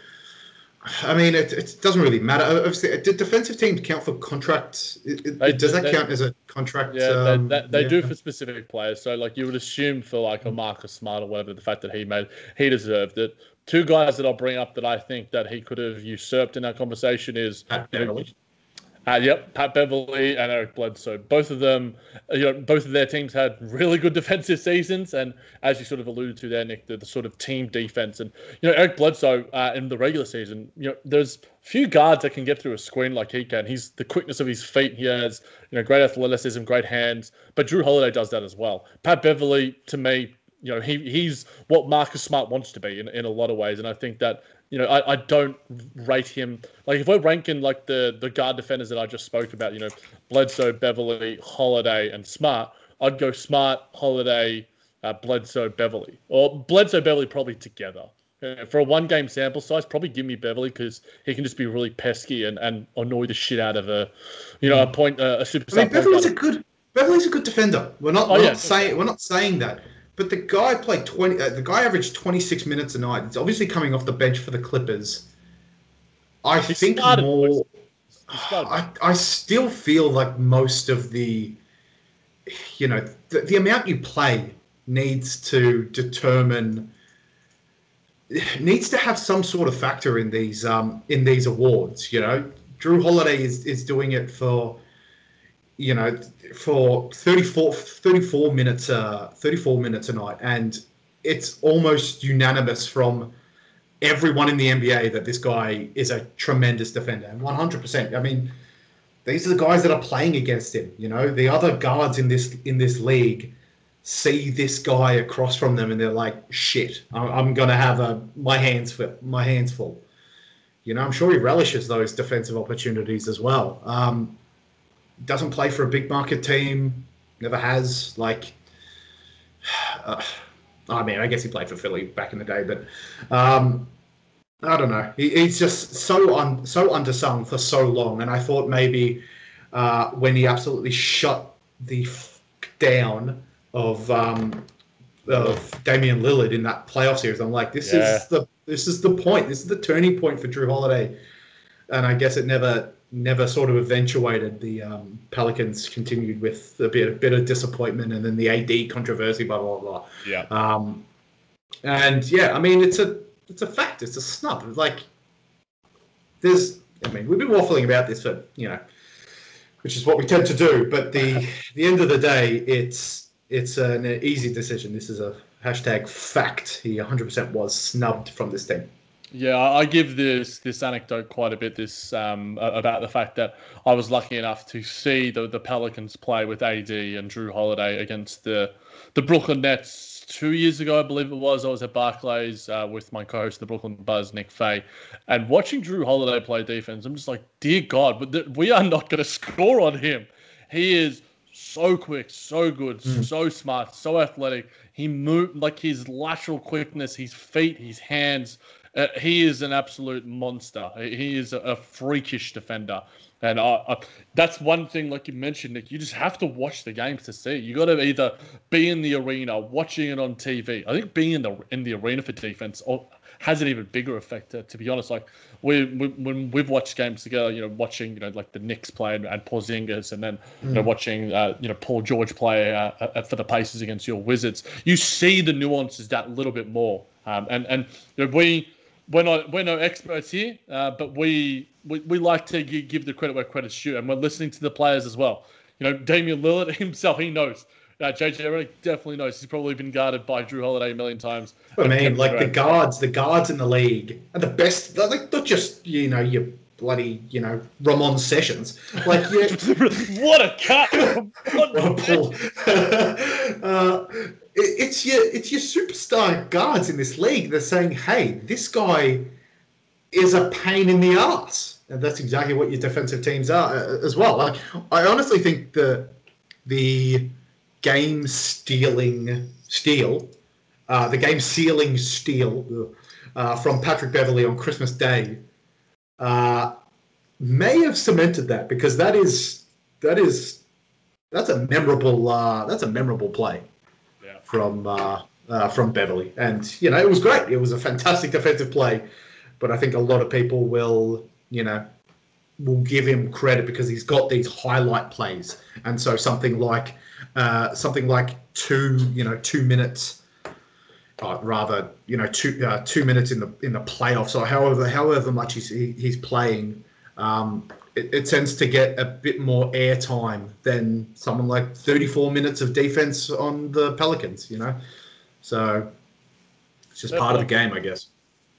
I mean, it doesn't really matter. Obviously, did defensive teams count for contracts? Does that count as a contract? Yeah, they do for specific players. So, like, you would assume for like a Marcus Smart or whatever, the fact that he deserved it. Two guys that I'll bring up that I think that he could have usurped in that conversation is Pat Beverly. Pat Beverly and Eric Bledsoe. Both of them, both of their teams had really good defensive seasons. And as you sort of alluded to there, Nick, the sort of team defense. And, Eric Bledsoe in the regular season, there's few guards that can get through a screen like he can. He's the quickness of his feet. He has, great athleticism, great hands. But Jrue Holiday does that as well. Pat Beverly, to me, he's what Marcus Smart wants to be in a lot of ways. And I think that, I don't rate him. Like, if we're ranking, like, the guard defenders that I just spoke about, Bledsoe, Beverly, Holiday, and Smart, I'd go Smart, Holiday, Bledsoe, Beverly. Or Bledsoe, Beverly probably together. For a one-game sample size, probably give me Beverly because he can just be really pesky and annoy the shit out of a superstar. I mean, Beverly's a good defender. We're not saying that. But the guy played 20. The guy averaged 26 minutes a night. It's obviously coming off the bench for the Clippers. I still feel like most of the amount you play needs to have some sort of factor in these awards. Jrue Holiday is doing it for 34 minutes a night, and it's almost unanimous from everyone in the NBA that this guy is a tremendous defender, and 100%. I mean, these are the guys that are playing against him. The other guards in this league see this guy across from them, and they're like, "Shit, I'm gonna have my hands full." I'm sure he relishes those defensive opportunities as well. Doesn't play for a big market team, never has. Like, I guess he played for Philly back in the day, but I don't know. He's just so undersung for so long, and I thought maybe when he absolutely shut the down of Damian Lillard in that playoff series, I'm like, this is the point. This is the turning point for Jrue Holiday, and I guess it never sort of eventuated. The Pelicans continued with a bit of disappointment, and then the AD controversy, blah blah blah. Yeah. And yeah, I mean, it's a fact. It's a snub. Like, we've been waffling about this for which is what we tend to do. But the end of the day, it's an easy decision. This is a hashtag fact. He 100% was snubbed from this team. Yeah, I give this anecdote quite a bit. About the fact that I was lucky enough to see the Pelicans play with AD and Jrue Holiday against the Brooklyn Nets 2 years ago, I believe it was. I was at Barclays with my co-host, the Brooklyn Buzz, Nick Fay, and watching Jrue Holiday play defense, I'm just like, dear God, but we are not going to score on him. He is so quick, so good, so smart, so athletic. He moved, like, his lateral quickness, his feet, his hands. He is an absolute monster. He is a freakish defender. And that's one thing, like you mentioned, Nick, you just have to watch the games to see. You got to either be in the arena, watching it on TV. I think being in the arena for defense has an even bigger effect, to be honest. Like, when we've watched games together, watching, like the Knicks play and Porzingis, and then, watching, Paul George play for the Pacers against your Wizards, you see the nuances that little bit more. And we're no experts here, but we like to give the credit where credit's due, and we're listening to the players as well. Damian Lillard himself, he knows. JJ Redick definitely knows. He's probably been guarded by Jrue Holiday a million times. I mean, like the guards in the league are the best. Like not just your bloody Ramon Sessions. Like what a cut! What a pull. It's your superstar guards in this league. They're saying, hey, this guy is a pain in the ass. And that's exactly what your defensive teams are as well. Like, I honestly think the game sealing steal from Patrick Beverley on Christmas Day may have cemented that, because that's a memorable play from Beverley, and it was great. It was a fantastic defensive play, but I think a lot of people will give him credit because he's got these highlight plays, and so something like 2 minutes. 2 minutes in the playoffs, or however much he's playing, it tends to get a bit more airtime than someone like 34 minutes of defense on the Pelicans. So it's just part of the game, I guess.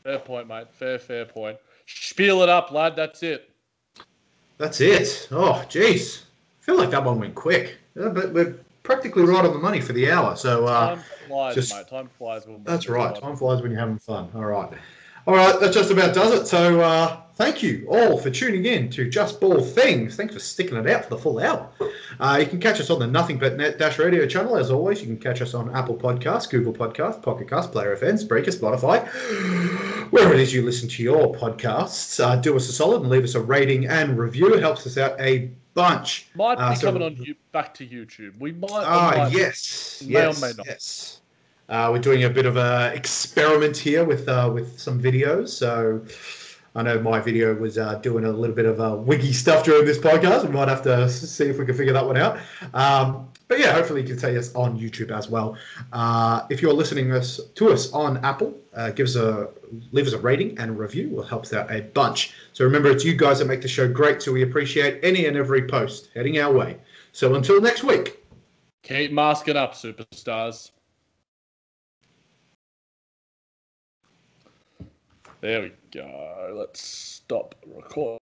Fair point, mate. Fair point. Spiel it up, lad. That's it. That's it. Oh, jeez. I feel like that one went quick. Yeah, but we're practically right on the money for the hour. So time flies, mate. Time flies. That's right. Time flies when you're having fun. All right. That just about does it. So thank you all for tuning in to Just Ball Things. Thanks for sticking it out for the full hour. You can catch us on the Nothing But Net Radio channel. As always, you can catch us on Apple Podcasts, Google Podcasts, Pocket Casts, Player FM, Spreaker, Spotify, wherever it is you listen to your podcasts. Do us a solid and leave us a rating and review. It helps us out a bunch. Might be coming on back to YouTube. We might. Yes. May or may not. Yes. We're doing a bit of a experiment here with some videos. So I know my video was doing a little bit of wiggy stuff during this podcast. We might have to see if we can figure that one out. But yeah, hopefully you can see us on YouTube as well. If you're listening to us on Apple, leave us a rating and a review. It helps out a bunch. So remember, it's you guys that make the show great. So we appreciate any and every post heading our way. So until next week, keep masking up, superstars. There we go. Let's stop recording.